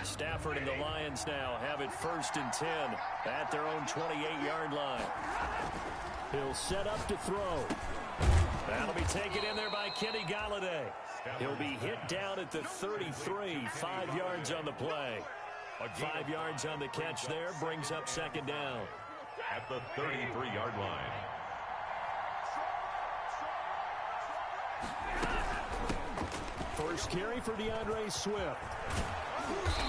Stafford and the Lions now have it 1st and 10 at their own 28-yard line. He'll set up to throw. That'll be taken in there by Kenny Galladay. He'll be hit down at the 33, 5 yards on the play. 5 yards on the catch there brings up 2nd down. At the 33-yard line. First carry for DeAndre Swift.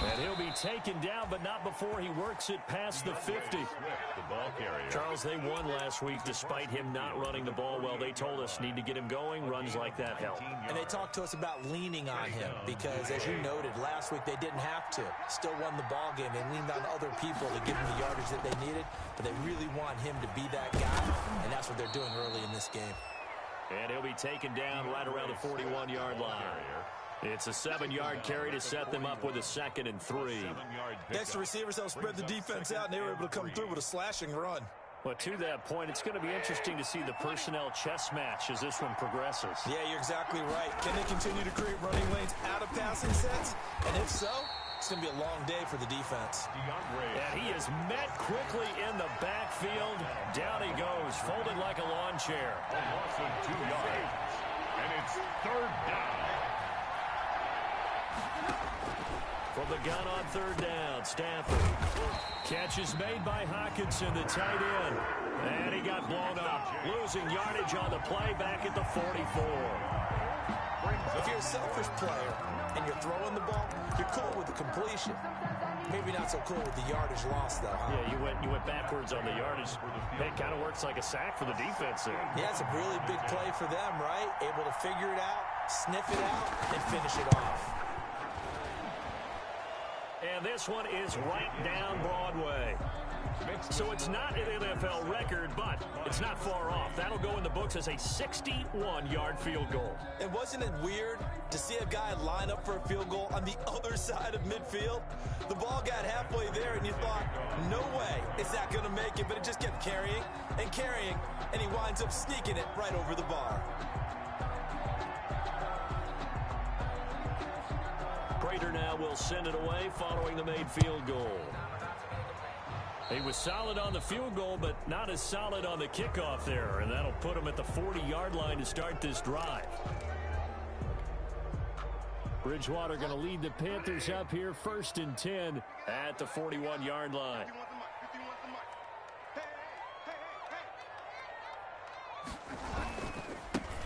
And he'll be taken down, but not before he works it past the 50. Charles, they won last week despite him not running the ball well. They told us need to get him going. Runs like that help. And they talked to us about leaning on him because, as you noted, last week they didn't have to. Still won the ball game. They leaned on other people to give him the yardage that they needed, but they really want him to be that guy, and that's what they're doing early in this game. And he'll be taken down right around the 41-yard line. It's a 7-yard carry to set them up with a 2nd and 3. Extra receivers help spread the defense out, and they were able to come through with a slashing run. But to that point, it's going to be interesting to see the personnel chess match as this one progresses. Yeah, you're exactly right. Can they continue to create running lanes out of passing sets? And if so, it's going to be a long day for the defense. And he is met quickly in the backfield. Down he goes, folded like a lawn chair. A loss of 2 yards. And it's 3rd down. From the gun on 3rd down, Stafford. Catch is made by Hockenson, the tight end. And he got blown up. Losing yardage on the play back at the 44. If you're a selfish player and you're throwing the ball, you're cool with the completion. Maybe not so cool with the yardage loss, though, huh? Yeah, you went backwards on the yardage. It kind of works like a sack for the defense there. Yeah, it's a really big play for them, right? Able to figure it out, sniff it out, and finish it off. And this one is right down Broadway. So it's not an NFL record, but it's not far off. That'll go in the books as a 61-yard field goal. And wasn't it weird to see a guy line up for a field goal on the other side of midfield? The ball got halfway there, and you thought, no way is that going to make it, but it just kept carrying, and he winds up sneaking it right over the bar. Prater now will send it away following the made field goal. He was solid on the field goal, but not as solid on the kickoff there, and that'll put him at the 40-yard line to start this drive. Bridgewater going to lead the Panthers up here 1st and 10 at the 41-yard line.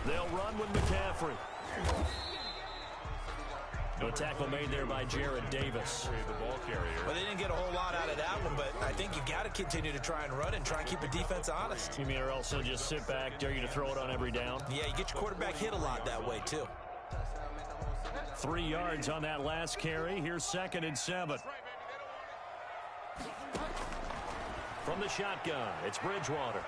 They'll run with McCaffrey. No tackle made there by Jared Davis. The ball carrier. Well, they didn't get a whole lot out of that one, but I think you got to continue to try and run and try and keep the defense honest. You mean or else they'll just sit back, dare you to throw it on every down? Yeah, you get your quarterback hit a lot that way, too. 3 yards on that last carry. Here's 2nd and 7. From the shotgun, it's Bridgewater.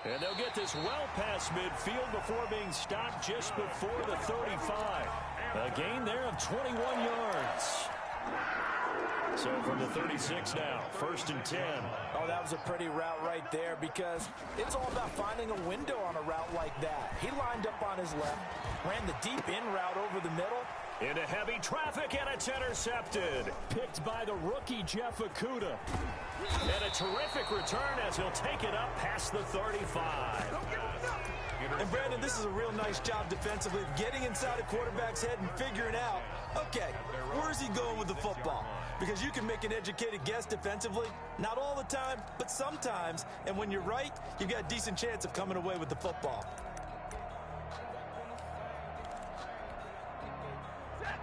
And they'll get this well past midfield before being stopped just before the 35. A gain there of 21 yards. So from the 36 now, 1st and 10. Oh, that was a pretty route right there because it's all about finding a window on a route like that. He lined up on his left, ran the deep in route over the middle. Into heavy traffic, and it's intercepted. Picked by the rookie Jeff Okudah. And a terrific return as he'll take it up past the 35. And Brandon, this is a real nice job defensively of getting inside a quarterback's head and figuring out, okay, where's he going with the football? Because you can make an educated guess defensively, not all the time, but sometimes. And when you're right, you've got a decent chance of coming away with the football.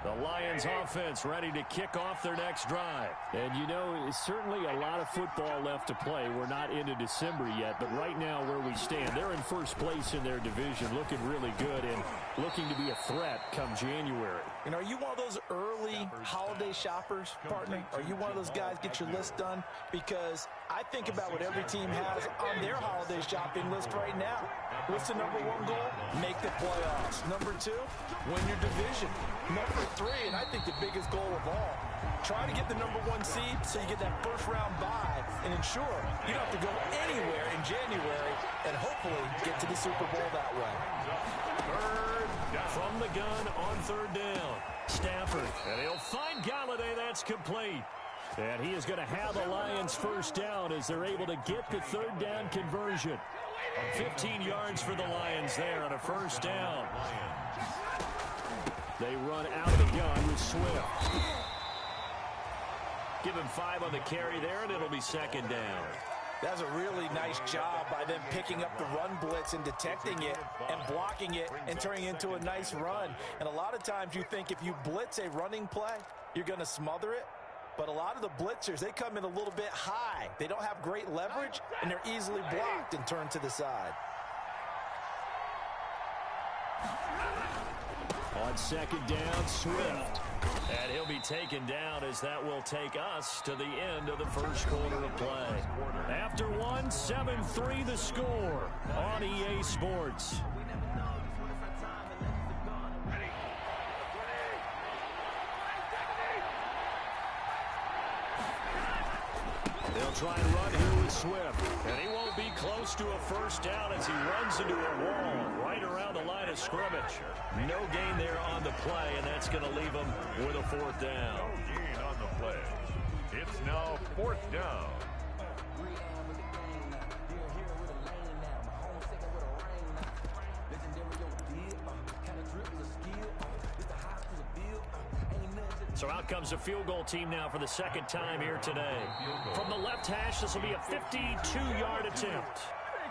The Lions offense ready to kick off their next drive. And you know, it's certainly a lot of football left to play. We're not into December yet, but right now where we stand, they're in first place in their division, looking really good and looking to be a threat come January. And are you one of those early holiday shoppers, partner? Are you one of those guys get your list done? Because I think about what every team has on their holiday shopping list right now. What's the number one goal? Make the playoffs. Number two, win your division. Number three, and I think the biggest goal of all, try to get the number one seed so you get that first round bye and ensure you don't have to go anywhere in January and hopefully get to the Super Bowl that way. Third down. From the gun on third down. Stafford, and he'll find Galladay. That's complete. And he is going to have the Lions first down as they're able to get the third down conversion. 15 yards for the Lions there on a first down. They run out of the gun with Swift. Give him 5 on the carry there, and it'll be second down. That's a really nice job by them picking up the run blitz and detecting it and blocking it and turning it into a nice run. And a lot of times you think if you blitz a running play, you're going to smother it. But a lot of the blitzers, they come in a little bit high. They don't have great leverage, and they're easily blocked and turned to the side. On second down, Swift. And he'll be taken down as that will take us to the end of the first quarter of play. After one, 7-3 the score on EA Sports. They'll try and run here with Swift. And he won't be close to a first down as he runs into a wall right around the line of scrimmage. No gain there on the play, and that's going to leave him with a fourth down. No gain on the play. It's now fourth down. So out comes the field goal team now for the second time here today. From the left hash, this will be a 52-yard attempt.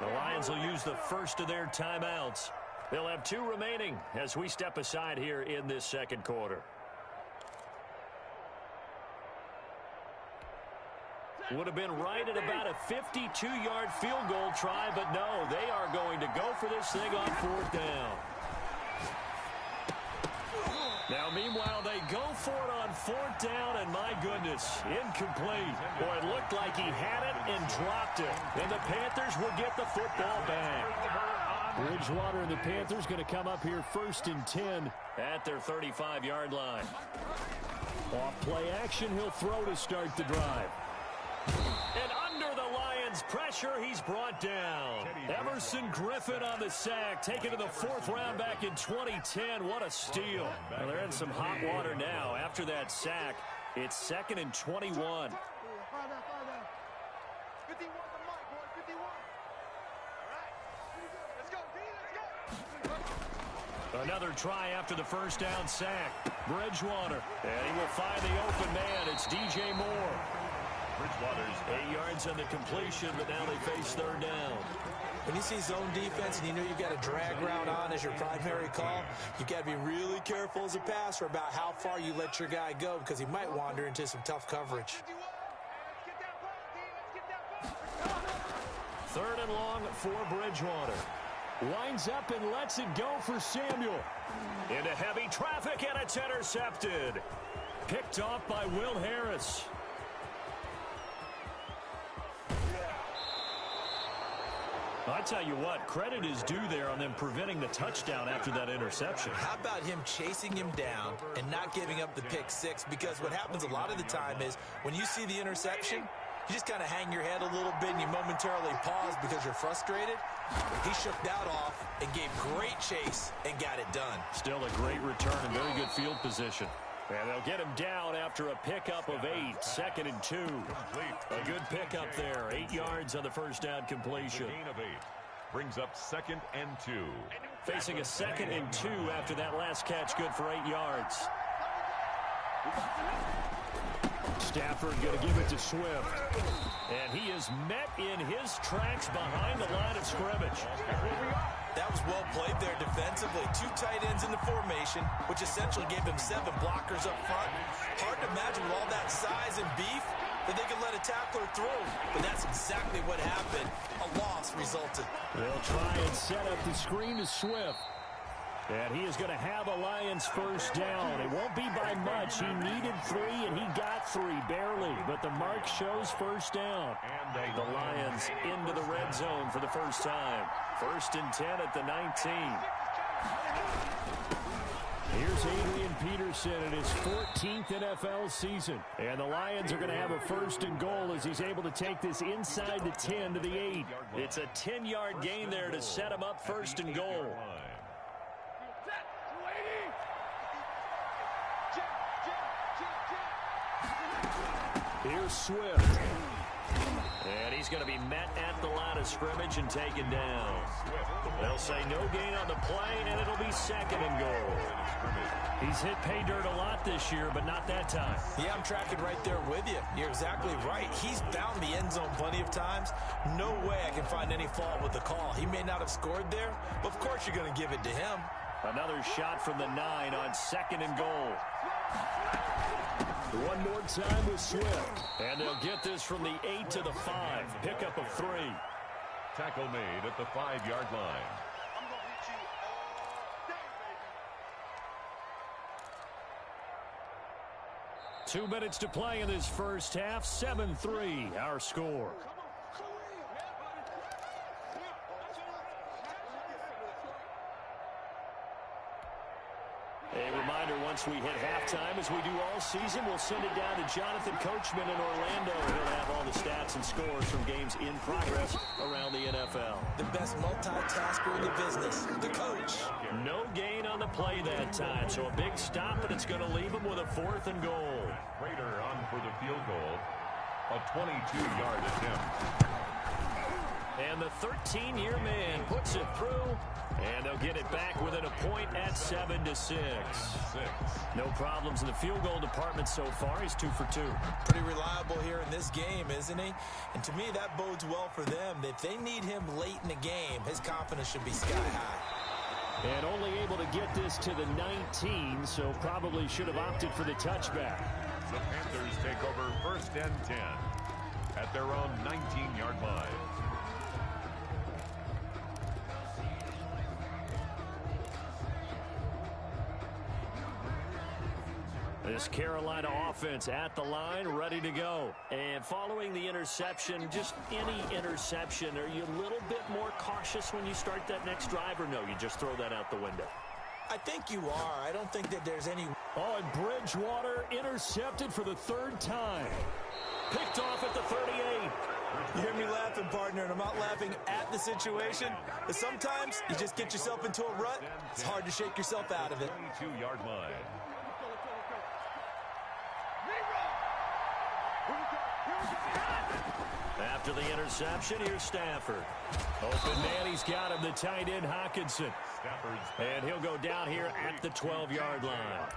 The Lions will use the first of their timeouts. They'll have 2 remaining as we step aside here in this second quarter. Would have been right at about a 52-yard field goal try, but no, they are going to go for this thing on fourth down. Now, meanwhile, they go for it on fourth down, and my goodness, incomplete. Boy, it looked like he had it and dropped it. And the Panthers will get the football back. Bridgewater and the Panthers going to come up here first and 10 at their 35-yard line. Off play action, he'll throw to start the drive. And under the Lions' pressure, he's brought down. Emerson Griffin on the sack, taken to the 4th round back in 2010. What a steal. Well, they're in some hot water now. After that sack, it's 2nd and 21. Another try after the first down sack. Bridgewater, and he will find the open man. It's DJ Moore. Bridgewater's 8 yards on the completion, but now they face third down. When you see zone defense and you know you've got a drag route on as your primary call, you've got to be really careful as a passer about how far you let your guy go because he might wander into some tough coverage. 3rd and long for Bridgewater. Winds up and lets it go for Samuel. Into heavy traffic, and it's intercepted. Picked off by Will Harris. I tell you what, credit is due there on them preventing the touchdown after that interception. How about him chasing him down and not giving up the pick six? Because what happens a lot of the time is when you see the interception, you just kind of hang your head a little bit and you momentarily pause because you're frustrated. He shook that off and gave great chase and got it done. Still a great return and very good field position. And they'll get him down after a pickup of 8. 2nd and 2. A good pickup there. 8 yards on the first down completion. Gain of 8 brings up 2nd and 2. Facing a 2nd and 2 after that last catch, good for 8 yards. Stafford going to give it to Swift. And he is met in his tracks behind the line of scrimmage. That was well played there defensively. 2 tight ends in the formation, which essentially gave him 7 blockers up front. Hard to imagine with all that size and beef that they could let a tackler through. But that's exactly what happened. A loss resulted. They'll try and set up the screen to Swift. And he is going to have a Lions first down. It won't be by much. He needed 3, and he got 3, barely. But the mark shows first down. And the Lions into the red zone for the first time. 1st and 10 at the 19. Here's Adrian Peterson in his 14th NFL season. And the Lions are going to have a 1st and goal as he's able to take this inside the 10 to the 8. It's a 10-yard gain there to set him up 1st and goal. Here's Swift. And he's going to be met at the line of scrimmage and taken down. They'll say no gain on the play, and it'll be second and goal. He's hit pay dirt a lot this year, but not that time. Yeah, I'm tracking right there with you. You're exactly right. He's found the end zone plenty of times. No way I can find any fault with the call. He may not have scored there, but of course you're going to give it to him. Another shot from the 9 on second and goal. One more time with Swift. And they'll get this from the 8 to the 5. Pickup of 3. Tackle made at the 5-yard line. Two minutes to play in this first half. 7-3, our score. A reminder, once we hit halftime, as we do all season, we'll send it down to Jonathan Coachman in Orlando. He'll have all the stats and scores from games in progress around the NFL. The best multitasker in the business, the coach. No gain on the play that time, so a big stop, and it's going to leave him with a 4th and goal. Prater on for the field goal. A 22-yard attempt. And the 13-year man puts it through. And they'll get it back within a point at 7-6. No problems in the field goal department so far. He's 2 for 2. Pretty reliable here in this game, isn't he? And to me, that bodes well for them. If they need him late in the game, his confidence should be sky high. And only able to get this to the 19, so probably should have opted for the touchback. The Panthers take over 1st and 10 at their own 19-yard line. This Carolina offense at the line, ready to go. And following the interception, just any interception, are you a little bit more cautious when you start that next drive, or no, you just throw that out the window? I think you are. I don't think that there's any... Oh, and Bridgewater intercepted for the 3rd time. Picked off at the 38. You hear me laughing, partner, and I'm not laughing at the situation. But sometimes you just get yourself into a rut. It's hard to shake yourself out of it. 22-yard line. After the interception, here's Stafford. Open man, he's got him, the tight end, Hockenson. And he'll go down here at the 12-yard line.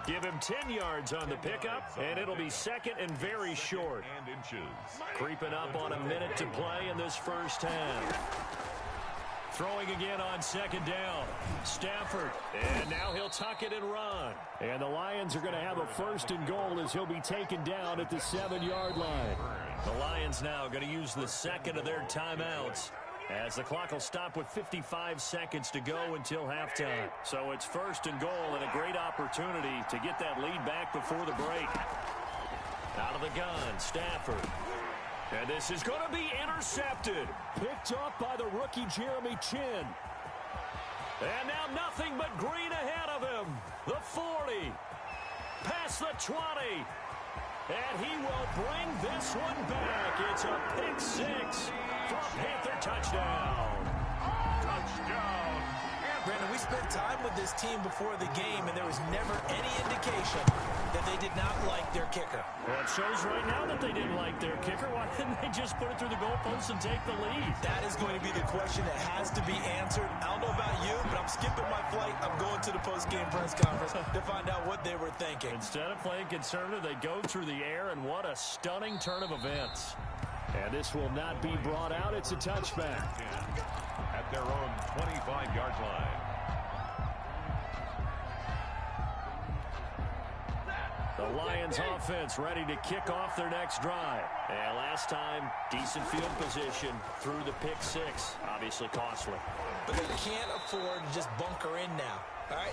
Give him 10 yards on the pickup, and it'll be second and very short. Creeping up on a minute to play in this first half. Throwing again on second down. Stafford. And now he'll tuck it and run. And the Lions are going to have a 1st and goal as he'll be taken down at the 7-yard line. The Lions now going to use the second of their timeouts, as the clock will stop with 55 seconds to go until halftime. So it's 1st and goal, and a great opportunity to get that lead back before the break. Out of the gun, Stafford. And this is going to be intercepted. Picked up by the rookie Jeremy Chin. And now nothing but green ahead of him. The 40. Past the 20. And he will bring this one back. It's a pick 6 for a Panther touchdown. Touchdown. Brandon, we spent time with this team before the game, and there was never any indication that they did not like their kicker. Well, it shows right now that they didn't like their kicker. Why didn't they just put it through the goalpost and take the lead? That is going to be the question that has to be answered. I don't know about you, but I'm skipping my flight. I'm going to the post-game press conference to find out what they were thinking. Instead of playing conservative, they go through the air, and what a stunning turn of events. And this will not be brought out. It's a touchback. At their own 25-yard line. The Lions offense ready to kick off their next drive. And last time, decent field position through the pick 6. Obviously costly. But they can't afford to just bunker in now. All right,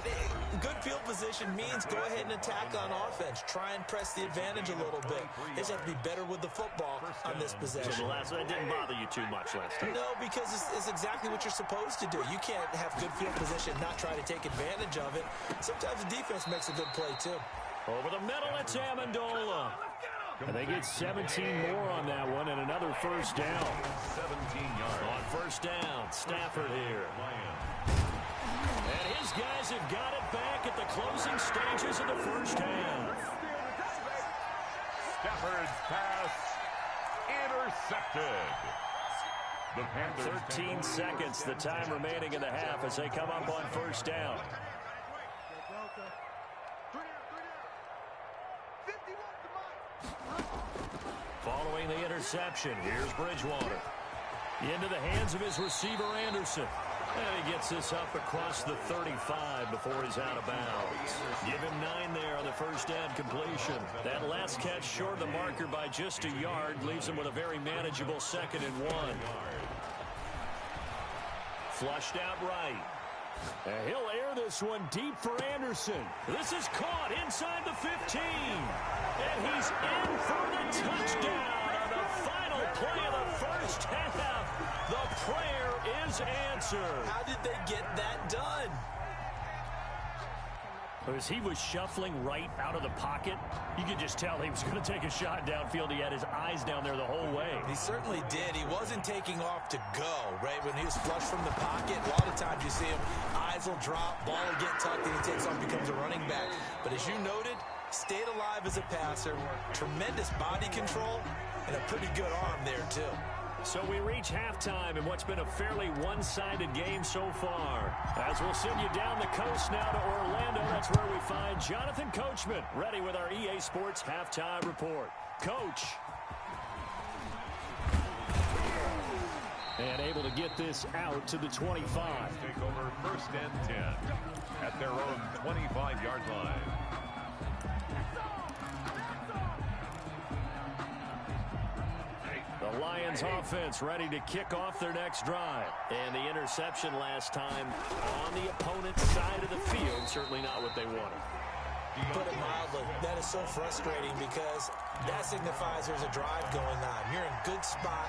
good field position means go ahead and attack on offense. Try and press the advantage a little bit. They just have to be better with the football on this possession. So that didn't bother you too much last time? No, because it's exactly what you're supposed to do. You can't have good field position and not try to take advantage of it. Sometimes the defense makes a good play, too. Over the middle, it's Amendola. And they get 17 more on that one and another first down. 17 yards. On first down, Stafford here. And his guys have got it back at the closing stages of the first half. Stafford's pass intercepted. The Panthers 13 seconds, the time remaining in the half as they come up on first down. Following the interception, here's Bridgewater. Into the hands of his receiver, Anderson. And he gets this up across the 35 before he's out of bounds. Give him 9 there on the first down completion. That last catch short of the marker by just a yard leaves him with a very manageable 2nd and 1. Flushed out right. And he'll air this one deep for Anderson. This is caught inside the 15. And he's in for the touchdown on the final play of the first half. The prayer is answered. How did they get that done? As he was shuffling right out of the pocket, you could just tell he was going to take a shot downfield. He had his eyes down there the whole way. He certainly did. He wasn't taking off to go, right? When he was flushed from the pocket, a lot of times you see him, eyes will drop, ball will get tucked, and he takes off, becomes a running back. But as you noted, stayed alive as a passer, tremendous body control, and a pretty good arm there, too. So we reach halftime in what's been a fairly one-sided game so far. As we'll send you down the coast now to Orlando, that's where we find Jonathan Coachman, ready with our EA Sports Halftime Report. Coach. And able to get this out to the 25. take over 1st and 10 at their own 25-yard line. The Lions offense ready to kick off their next drive. And the interception last time on the opponent's side of the field. Certainly not what they wanted. Put it mildly, that is so frustrating because that signifies there's a drive going on. You're in a good spot,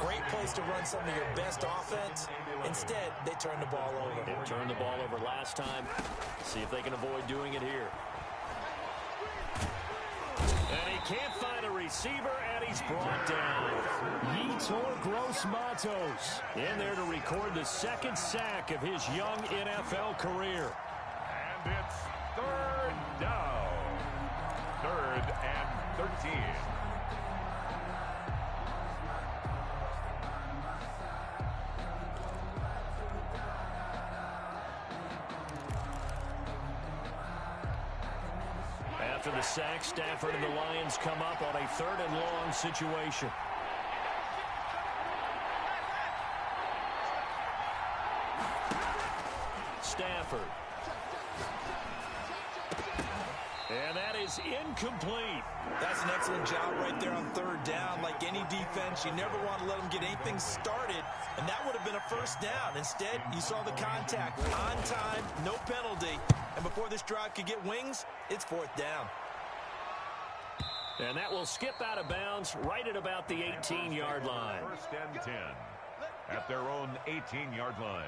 great place to run some of your best offense. Instead, they turn the ball over. They turned the ball over last time. See if they can avoid doing it here. And he can't find a receiver, and he's brought down. Yetur Gross-Matos in there to record the 2nd sack of his young NFL career. And it's 3rd down. 3rd and 13. After the sack, Stafford and the Lions come up on a 3rd and long situation. Stafford. And that is incomplete. That's an excellent job right there on 3rd down. Like any defense, you never want to let them get anything started, and that would have been a 1st down. Instead, you saw the contact on time, no penalty, and before this drive could get wings, it's 4th down. And that will skip out of bounds right at about the 18-yard line. 1st and 10 at their own 18-yard line.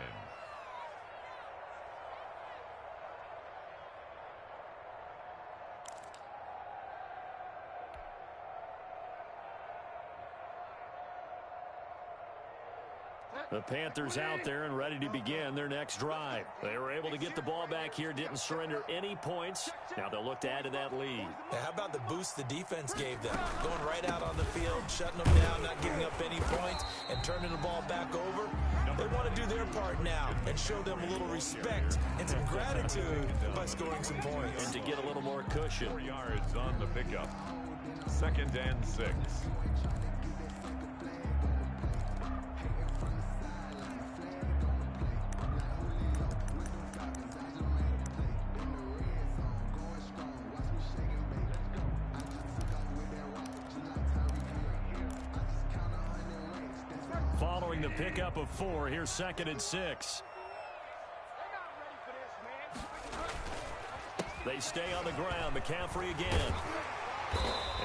The Panthers out there and ready to begin their next drive. They were able to get the ball back here, didn't surrender any points. Now they'll look to add to that lead. Now, how about the boost the defense gave them? Going right out on the field, shutting them down, not giving up any points, and turning the ball back over. They want to do their part now and show them a little respect and some gratitude by scoring some points. And to get a little more cushion. 4 yards on the pickup. 2nd and 6. Following the pickup of 4, here's 2nd and 6. They stay on the ground. McCaffrey again.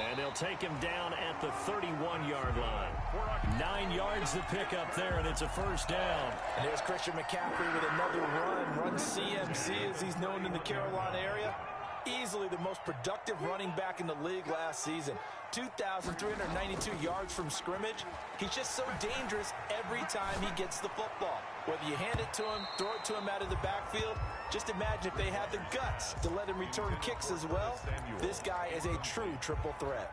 And they'll take him down at the 31-yard line. 9 yards the pickup there, and it's a 1st down. And there's Christian McCaffrey with another run CMC as he's known in the Carolina area. Easily the most productive running back in the league last season. 2,392 yards from scrimmage. He's just so dangerous every time he gets the football. Whether you hand it to him, throw it to him out of the backfield, just imagine if they had the guts to let him return kicks as well. This guy is a true triple threat.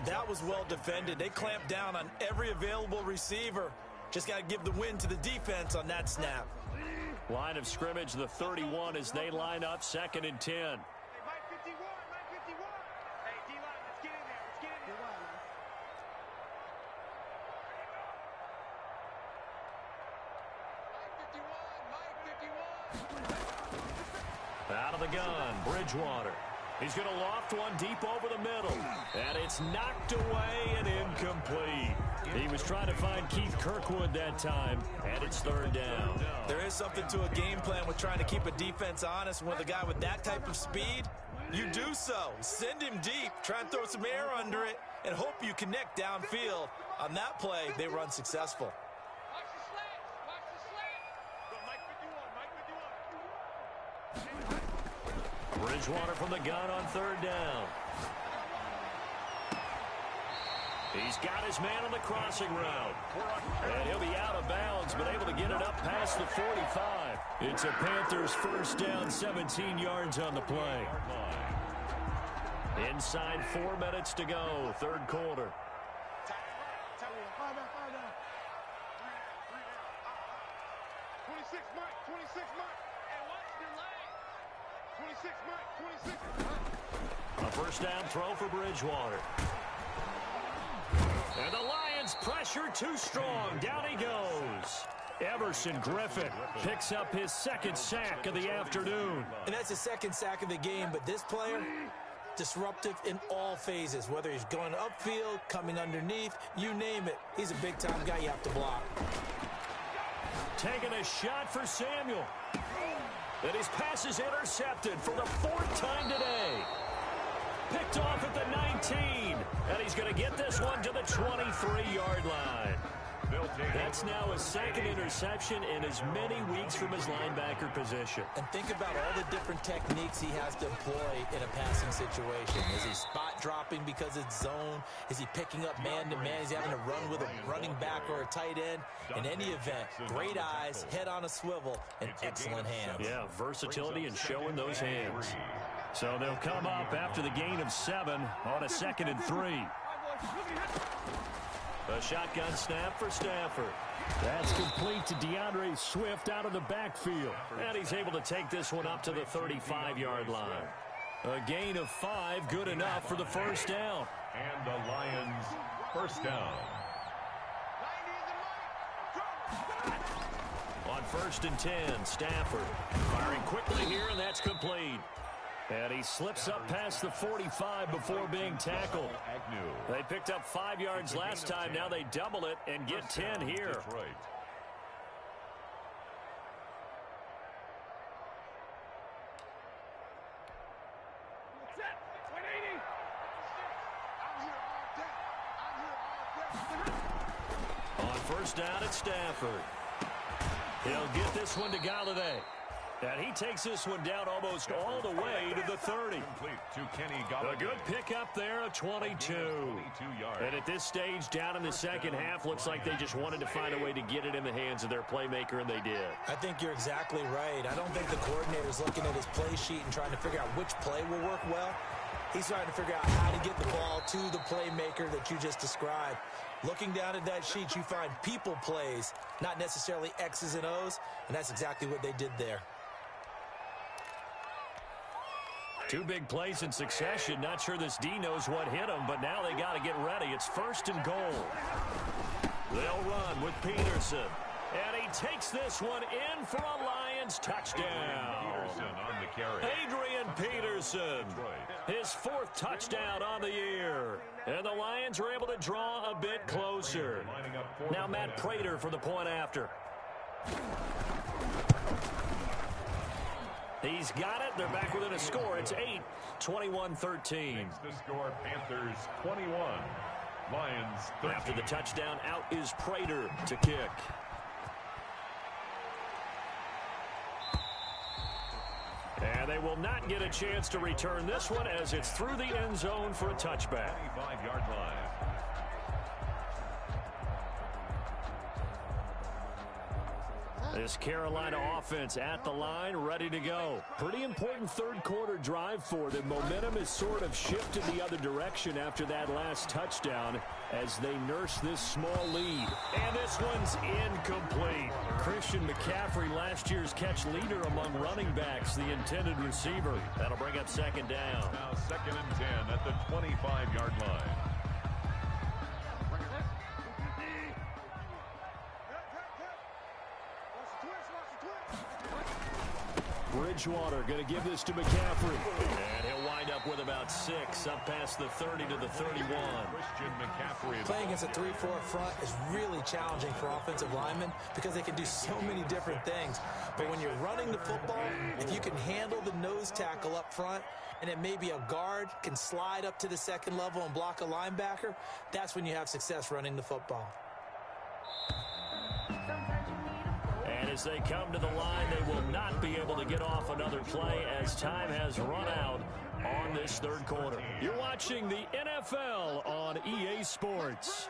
That was well defended. They clamped down on every available receiver. Just got to give the win to the defense on that snap. Line of scrimmage, the 31 as they line up, 2nd and 10. Out of the gun, Bridgewater. He's going to loft one deep over the middle. And it's knocked away and incomplete. He was trying to find Keith Kirkwood that time, and it's 3rd down. There is something to a game plan with trying to keep a defense honest. With a guy with that type of speed, you do so. Send him deep, try and throw some air under it, and hope you connect downfield. On that play, they run successful. Bridgewater from the gun on 3rd down. He's got his man on the crossing route. And he'll be out of bounds, but able to get it up past the 45. It's a Panthers 1st down, 17 yards on the play. Inside 4 minutes to go, 3rd quarter. A 1st down throw for Bridgewater. And the Lions pressure too strong. Down he goes. Everson Griffin picks up his 2nd sack of the afternoon. And that's his 2nd sack of the game, but this player, disruptive in all phases. Whether he's going upfield, coming underneath, you name it. He's a big-time guy you have to block. Taking a shot for Samuel. And his pass is intercepted for the 4th time today. Picked off at the 19. And he's going to get this one to the 23-yard line. That's now his 2nd interception in as many weeks from his linebacker position. And think about all the different techniques he has to employ in a passing situation. Is he spot dropping because it's zone? Is he picking up man-to-man? Is he having to run with a running back or a tight end? In any event, great eyes, head on a swivel, and excellent hands. Yeah, versatility and showing those hands. So they'll come up after the gain of 7 on a 2nd and 3. A shotgun snap for Stafford. That's complete to DeAndre Swift out of the backfield. And he's able to take this one up to the 35-yard line. A gain of 5, good enough for the 1st down. And the Lions 1st down. On 1st and 10, Stafford firing quickly here, and that's complete. And he slips up past the 45 before being tackled. They picked up 5 yards last time. Now they double it and get 10 here. On 1st down at Stafford. He'll get this one to Galladay. And he takes this one down almost all the way to the 30. A good pickup there of 22. And at this stage, down in the 2nd half, looks like they just wanted to find a way to get it in the hands of their playmaker, and they did. I think you're exactly right. I don't think the coordinator's looking at his play sheet and trying to figure out which play will work well. He's trying to figure out how to get the ball to the playmaker that you just described. Looking down at that sheet, you find people plays, not necessarily X's and O's, and that's exactly what they did there. 2 big plays in succession. Not sure this D knows what hit him, but now they got to get ready. It's 1st and goal. They'll run with Peterson. And he takes this one in for a Lions touchdown. On the carry. Adrian Peterson. His 4th touchdown on the year. And the Lions are able to draw a bit closer. Now Matt Prater for the point after. He's got it. They're back within a score. It's 8-21-13. Makes the score Panthers 21. Lions 13. After the touchdown, out is Prater to kick. And they will not get a chance to return this one as it's through the end zone for a touchback. 25-yard line. This Carolina offense at the line, ready to go. Pretty important third quarter drive for them. Momentum has sort of shifted the other direction after that last touchdown as they nurse this small lead. And this one's incomplete. Christian McCaffrey, last year's catch leader among running backs, the intended receiver. That'll bring up second down. Now 2nd and 10 at the 25-yard line. Bridgewater going to give this to McCaffrey. And he'll wind up with about 6, up past the 30 to the 31. Christian McCaffrey. Playing against a 3-4 front is really challenging for offensive linemen because they can do so many different things. But when you're running the football, if you can handle the nose tackle up front, and it may be a guard can slide up to the second level and block a linebacker, that's when you have success running the football. And as they come to the line, they will not be able to get off another play as time has run out on this third quarter. You're watching the NFL on EA Sports.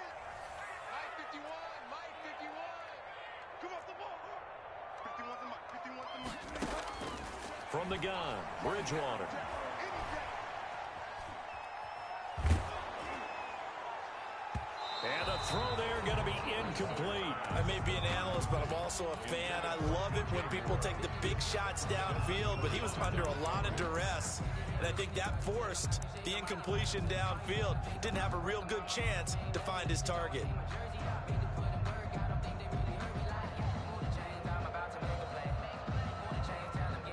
From the gun, Bridgewater. And the throw there going to be incomplete. I may be an analyst, but I'm also a fan. I love it when people take the big shots downfield, but he was under a lot of duress. And I think that forced the incompletion downfield. Didn't have a real good chance to find his target.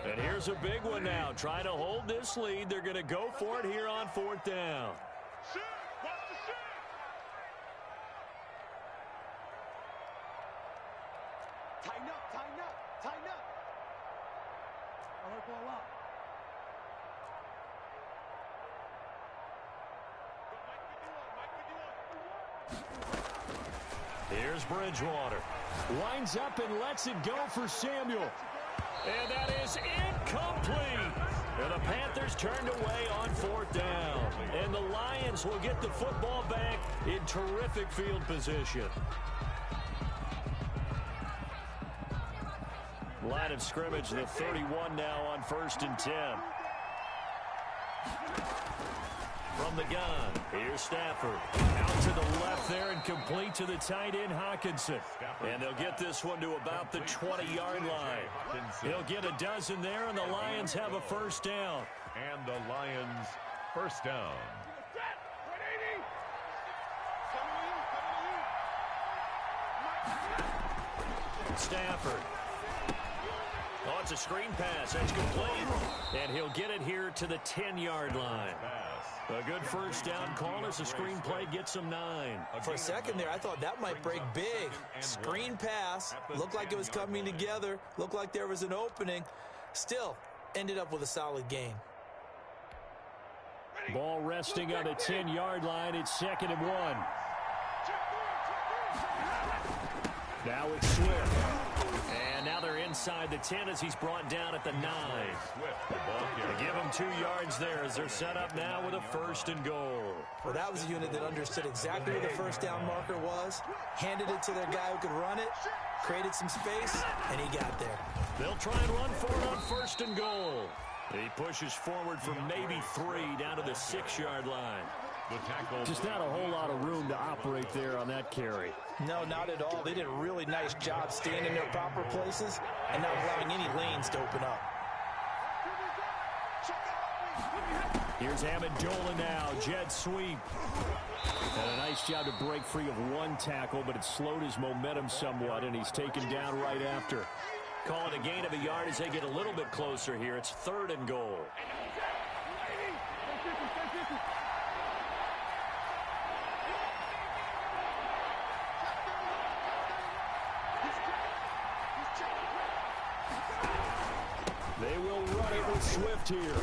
And here's a big one now. Trying to hold this lead. They're going to go for it here on 4th down. Here's Bridgewater. Winds up and lets it go for Samuel. And that is incomplete. And the Panthers turned away on 4th down. And the Lions will get the football back in terrific field position. Line of scrimmage, the 31 now on 1st and 10. From the gun, here's Stafford. Out to the left there and complete to the tight end, Hawkinson. And they'll get this one to about the 20-yard line. He'll get a dozen there, and the Lions have a 1st down. And the Lions 1st down. Stafford. Oh, it's a screen pass. That's complete. And he'll get it here to the 10-yard line. A good 1st down call as the screenplay gets him 9. For a second there, I thought that might break big. Screen pass. Looked like it was coming together. Looked like there was an opening. Still, ended up with a solid gain. Ball resting on the 10-yard line. It's 2nd and 1. Now it's Swift. And now they're inside the 10 as he's brought down at the 9. They give him 2 yards there as they're set up now with a 1st and goal. Well, that was a unit that understood exactly where the 1st down marker was, handed it to their guy who could run it, created some space, and he got there. They'll try and run for it on 1st and goal. He pushes forward for maybe 3 down to the 6-yard line. Just not a whole lot of room to operate there on that carry. No, not at all. They did a really nice job staying in their proper places and not allowing any lanes to open up. Here's Amendola now, jet sweep. And a nice job to break free of one tackle, but it slowed his momentum somewhat, and he's taken down right after. Call it a gain of a yard as they get a little bit closer here. It's 3rd and goal. They will run it with Swift here.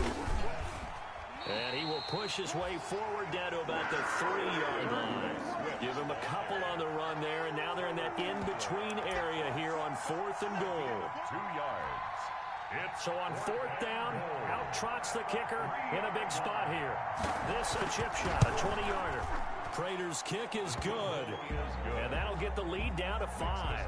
And he will push his way forward down to about the 3-yard line. Give him a couple on the run there, and now they're in that in-between area here on 4th and goal. 2 yards. So on 4th down, out trots the kicker in a big spot here. This a chip shot, a 20-yarder. Prater's kick is good. And that'll get the lead down to 5.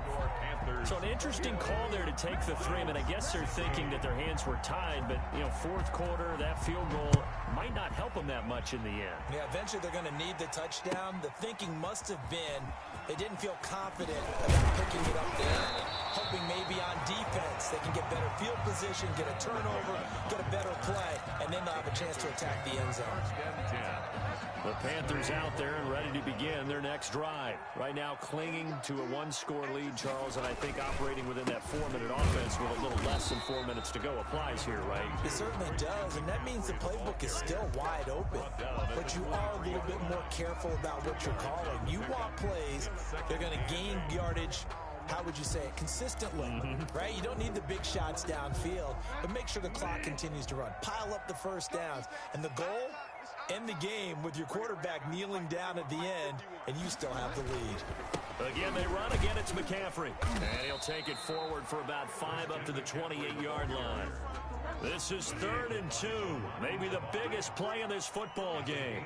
So an interesting call there to take the 3. I mean, I guess they're thinking that their hands were tied, but, you know, fourth quarter, that field goal might not help them that much in the end. Yeah, eventually they're going to need the touchdown. The thinking must have been they didn't feel confident about picking it up there, hoping maybe on defense they can get better field position, get a turnover, get a better play, and then they'll have a chance to attack the end zone. The Panthers out there and ready to begin their next drive. Right now clinging to a 1-score lead, Charles, and I think operating within that 4-minute offense with a little less than 4 minutes to go applies here, right? It certainly does, and that means the playbook is still wide open. But you are a little bit more careful about what you're calling. You want plays, they're going to gain yardage, how would you say it, consistently, right? You don't need the big shots downfield, but make sure the clock continues to run. Pile up the first downs, and the goal, end the game with your quarterback kneeling down at the end, and you still have the lead. Again, they run. Again, it's McCaffrey. And he'll take it forward for about 5 up to the 28-yard line. This is 3rd and 2. Maybe the biggest play in this football game.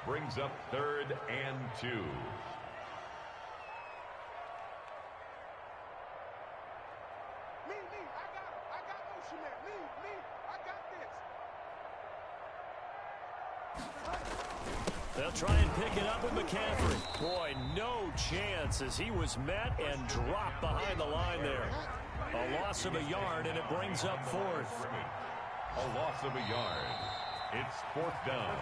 Brings up 3rd and 2. They'll try and pick it up with McCaffrey. Boy, no chance as he was met and dropped behind the line there. A loss of a yard, and it brings up 4th. A loss of a yard. It's 4th down.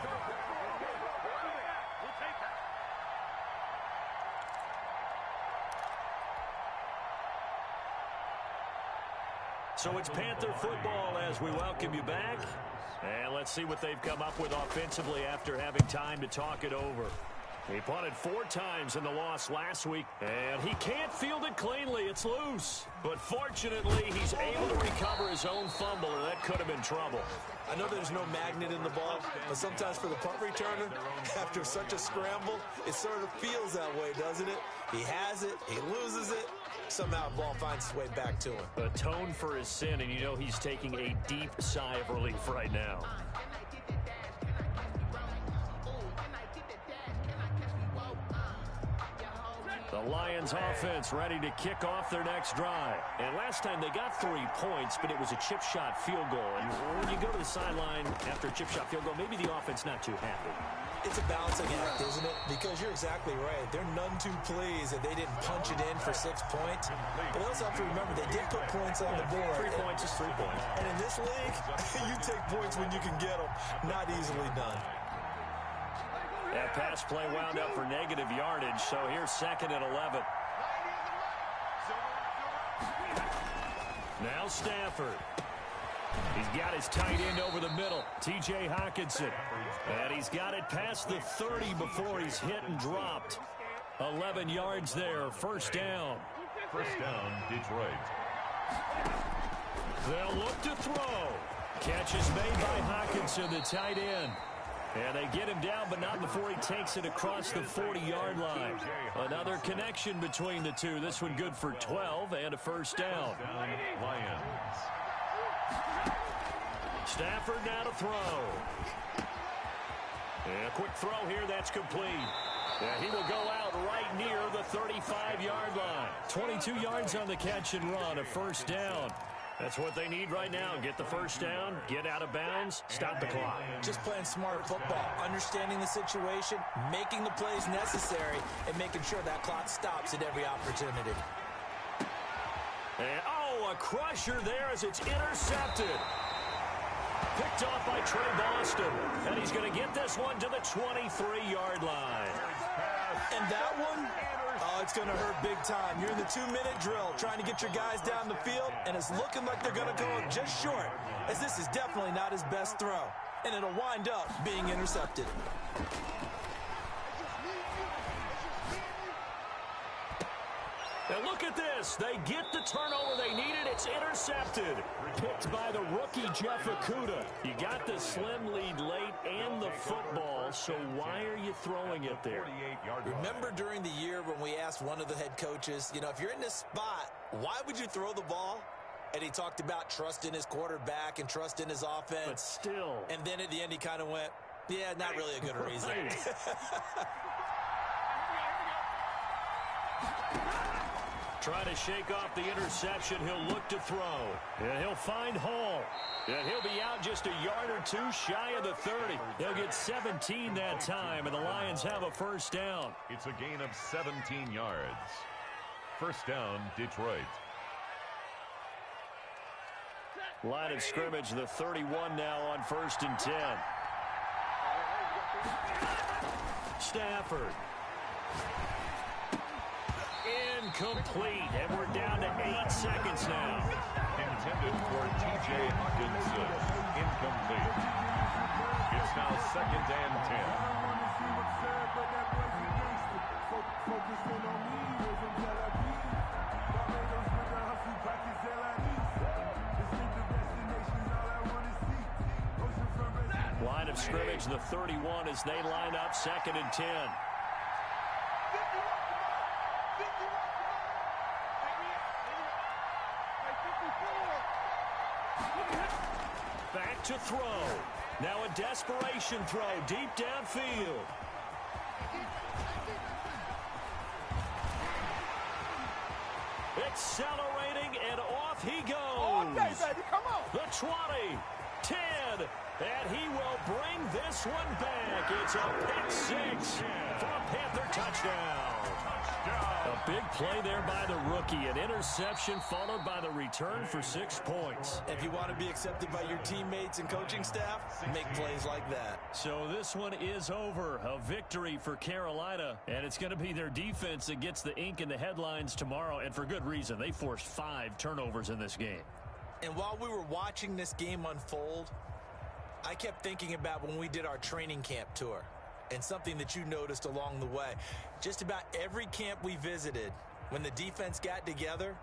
So it's Panther football as we welcome you back. And let's see what they've come up with offensively after having time to talk it over. He punted 4 times in the loss last week, and he can't field it cleanly. It's loose. But fortunately, he's able to recover his own fumble, or that could have been trouble. I know there's no magnet in the ball, but sometimes for the punt returner, after such a scramble, it sort of feels that way, doesn't it? He has it, he loses it, somehow the ball finds its way back to him. Atone for his sin, and you know he's taking a deep sigh of relief right now. The Lions offense ready to kick off their next drive. And last time they got 3 points, but it was a chip shot field goal. And when you go to the sideline after a chip shot field goal, maybe the offense not too happy. It's a balancing act, isn't it? Because you're exactly right. They're none too pleased that they didn't punch it in for 6 points. But they also have to remember they did put points on the board. 3 points is 3 points. And in this league, you take points when you can get them. Not easily done. That pass play wound up for negative yardage, so here's 2nd and 11. Now Stafford. He's got his tight end over the middle, T.J. Hockenson. And he's got it past the 30 before he's hit and dropped. 11 yards there, 1st down. 1st down, Detroit. They'll look to throw. Catch is made by Hockenson, the tight end. And they get him down, but not before he takes it across the 40-yard line. Another connection between the two. This one good for 12 and a 1st down. Lions. Stafford now to throw. And a quick throw here, that's complete. And he will go out right near the 35-yard line. 22 yards on the catch and run, a 1st down. That's what they need right now. Get the 1st down, get out of bounds, stop the clock. Just playing smart football, understanding the situation, making the plays necessary, and making sure that clock stops at every opportunity. And, a crusher there as it's intercepted. Picked off by Trey Boston. And he's going to get this one to the 23-yard line. And that one, it's going to hurt big time. You're in the 2-minute drill trying to get your guys down the field, and it's looking like they're going to go just short, as this is definitely not his best throw. And it'll wind up being intercepted. And look at this. They get the turnover they needed. It's intercepted. Picked by the rookie Jeff Okudah. You got the slim lead late and the football, so why are you throwing it there? Remember during the year when we asked one of the head coaches, if you're in this spot, why would you throw the ball? And he talked about trust in his quarterback and trust in his offense. But still. And then at the end he kind of went, Yeah, not really a good reason. Trying to shake off the interception. He'll look to throw. And he'll find Hall. And he'll be out just a yard or two shy of the 30. They'll get 17 that time, and the Lions have a first down. It's a gain of 17 yards. First down, Detroit. Line of scrimmage, the 31 now on 1st and 10. Stafford. Incomplete, and we're down to 8 seconds now. Intended for T.J. Hawkinson. Incomplete. It's now 2nd and 10. Line of scrimmage, the 31 as they line up 2nd and 10. Back to throw. Now a desperation throw deep downfield. Accelerating, and off he goes. Oh, baby, come on. The 20, 10, and he will bring this one back. It's a pick six for a Panther touchdown. A big play there by the rookie. An interception followed by the return for 6 points. If you want to be accepted by your teammates and coaching staff, make plays like that. So this one is over. A victory for Carolina, and it's going to be their defense that gets the ink in the headlines tomorrow, and for good reason. They forced 5 turnovers in this game. And while we were watching this game unfold, I kept thinking about when we did our training camp tour. And something that you noticed along the way. Just about every camp we visited, when the defense got together,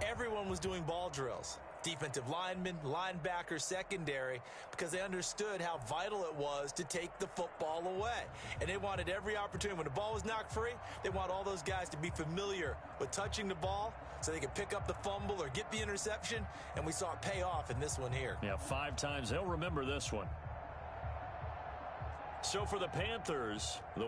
everyone was doing ball drills. Defensive linemen, linebackers, secondary, because they understood how vital it was to take the football away. And they wanted every opportunity. When the ball was knocked free, they want all those guys to be familiar with touching the ball so they could pick up the fumble or get the interception. And we saw it pay off in this one here. Yeah, 5 times. They'll remember this one. So for the Panthers, the